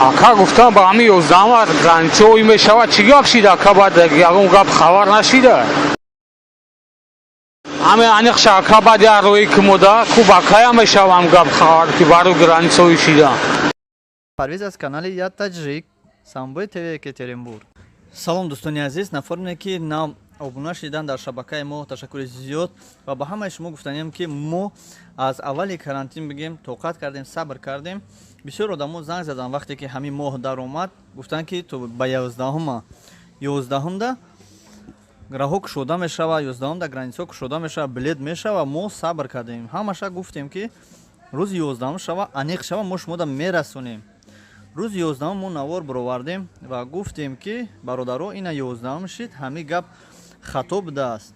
ака гуфтам ба ҳамин 11 гранчои мешавад чӣ гап шида ака баъд ягон гап хабар нашида ҳамин аниқша ака баъд як рӯи кумуда куб акая мешавам гап хабар ки бару гранчои шида. Парвез аз канали Я Таҷик, Самбой ТВ, Екатеринбург. Салом дӯстони азиз, нафароне ки нав обуна шидан дар шабакаи мо ташаккури зиёд ва ба ҳамаи шумо гуфтанем ки мо аз аввали карантин бигем тоқат кардем, сабр кардем. Бисёр одамо занг задан вақте ки ҳамин моҳ даромад гуфтанд ки то ба 11-умда раҳо кушода мешава, 11-умда граница кушода мешава, билет мешава. Мо сабр кардем, ҳамаша гуфтем ки рӯзи 11 шава аниқ шава мо шумода мерасонем. рӯзи 11 мо навор баровардем ва гуфтем ки бародаро ина 11 шид ҳамин гап хато будааст,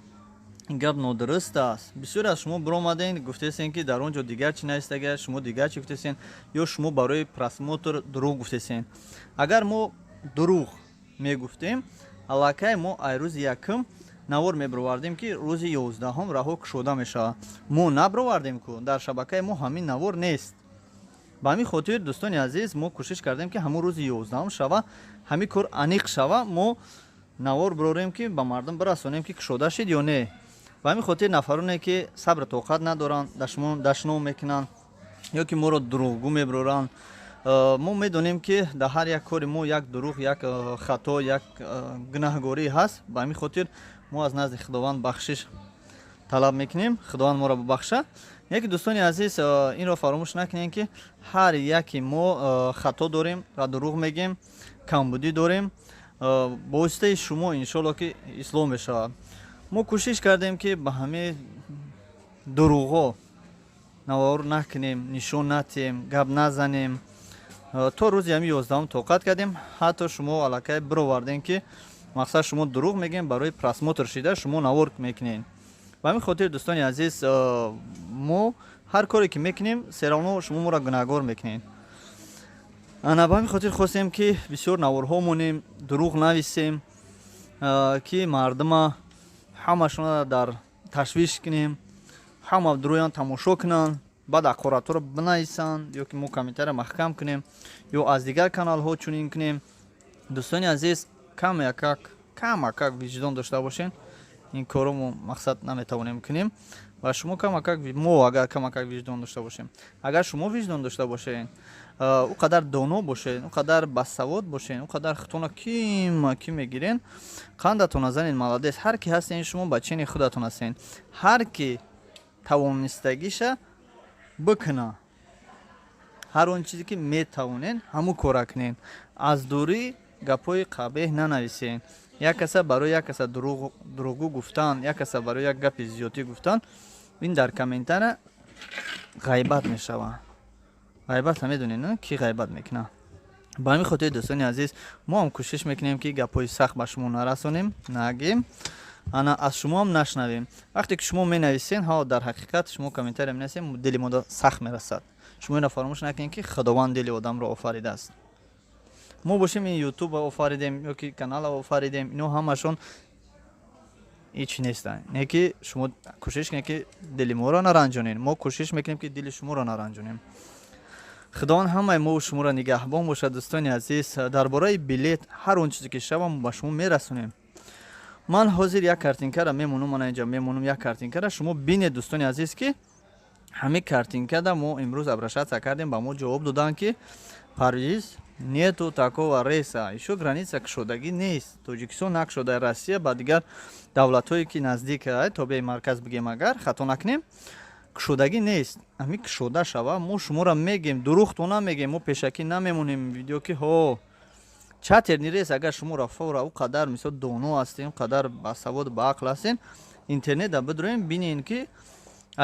ин гап нодуруст аст. бисёре аз шумо биромаден гуфтесен ки дар он ҷо дигар чӣ наистага, шумо дигар чӣ гуфтесен ё шумо барои просмотр дурӯғ гуфтесен. агар мо дурӯғ мегуфтем аллакай мо ай рӯзи якум навор мебаровардем ки рӯзи 11 раҳо кушода мешавад. мо набаровардем ку дар шабакаи мо ҳамин навор нест. ба ҳамин хотир дӯстони азиз мо кӯшиш кардем ки ҳамун рӯзи 11 шава ҳамин кор аниқ шава мо навор барорем ки ба мардум бирасонем ки кушода шид ё не. ба ҳамин хотир нафароне ки сабр тоқат надоранд, дашном мекунанд ё ки моро дурӯғгӯ мебароранд, мо медонем ки дар ҳар як кори мо як дурӯғ, як хато, як гунаҳгорӣ ҳаст. ба ҳамин хотир мо аз назди худованд бахшиш талаб мекунем, худованд моро бубахша. яки дӯстони азиз, инро фаромӯш накунем ки ҳар яки мо хато дорем ва дурӯғ мегем, камбудӣ дорем. бо воситаи шумо иншоалло ки ислоҳ мешавад. мо кӯшиш кардем ки ба ҳамин дурӯғҳо навор накунем, нишон натиҳем, гап назанем. то рӯзи ҳамин 11 тоқат кардем. ҳатто шумо аллакай бировардем ки мақсад шумо дурӯғ мегем барои просмотр шида шумо навор мекунед. ба ҳамин хотир дӯстони азиз, мо ҳар коре ки мекунем серавно шумо моро гунаҳгор мекунед. ана ба ҳамин хотир хостем ки бисёр наворҳо монем, дурӯғ нависем ки мардума ҳамашона дар ташвиш кунем, ҳама дуроян тамошо кунанд, баъд ақоратро бинависанд ё ки мо комментария маҳкам кунем ё аз дигар каналҳо чунин кунем. дӯстони азиз, камакак виҷдон дошта бошен. ин корро мо мақсад наметавонем кунем ва шумо мо агар камакак виҷдон дошта бошем, агар шумо виҷдон дошта бошед, ӯ қадар доно бошед, ӯ қадар басавод бошед, ӯ қадар хутона кӣ мегирен, қандатон назанед маладес. ҳар ки ҳастен шумо бачини худатон ҳастен. ҳар ки тавонистагиша бикуна, ҳар он чизе ки метавонен ҳамун кора кунен. аз дурӣ гапҳои қабеҳ нанависен. як каса барои як каса дурӯғгӯ гуфтан, як каса барои як гапи зиёдӣ гуфтан, ин дар комментария ғайбат мешавад. ғайбат ҳам медонед ки ғайбат мекунад. ба ҳамин хотир дӯстони азиз, мо ҳам кӯшиш мекунем ки гапҳои сахт ба шумо нарасонем, нагем, ана аз шумо ҳам нашнавем. вақте ки шумо менависен, дар ҳақиқат шумо комментария менависен, дили мо сахт мерасад. шумо инро фаромӯш накунед ки худованд дили одамро офаридааст. мо бошем ин ютуб офаридем ё ки канал офаридем, ино ҳамашон ҳеч нестанд. не ки шумо кӯшиш кунед ки дили моро наранҷонед, мо кӯшиш мекунем ки дили шуморо наранҷонем. худованд ҳамаи мо шуморо нигаҳбон бошад. дӯстони азиз, дар бораи билет ҳар он чизе ки шава мо ба шумо мерасонем. ман ҳозир як картинкара мемонам, мана инҷа мемонам як картинкара. шумо бинед дӯстони азиз ки ҳамин картинкада мо имрӯз обрашатсия кардем, ба мо ҷавоб доданд ки Парвиз, нету такого рейса, ещё граница кушодагӣ нест. Тоҷикистон накушода, Россия ба дигар давлатҳое ки наздик тобеи марказ бигем, агар хато накунем, кушодагӣ нест. ҳамин кушода шава мо шуморо мегем, дурӯғто намегем, мо пешакӣ намемонем видео ки чатер нирес. агар шуморо фора ӯ қадар мисол доно ҳастем, қадар басавод баақл ҳастен, интернета бидроем бинен ки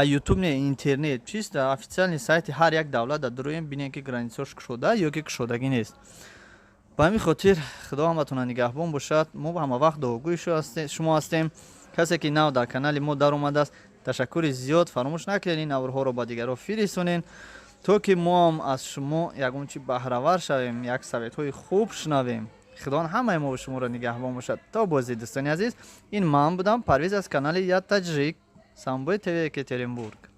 ютуб не интернет чиста официальный сайти ҳар як давлат дороем бинем ки границааш кушода ё ки кушодагӣ нест. ба ҳамин хотир худо ҳаматона нигаҳбон бошад. мо ҳама вақт дуогӯи шумо ҳастем. касе ки нав дар канали мо даромадааст, ташаккури зиёд. фаромӯш накунед ин наврҳоро ба дигарҳо фиристонед, то ки мо ҳам аз шумо ягон чи баҳравар шавем, як советҳои хуб шунавем. худованд ҳамаи мо шуморо нигаҳбон бошад. то бози дӯстони азиз, ин ман будам, Парвез аз канали Я Таҷик, Самбой ТВ, Екатеринбург.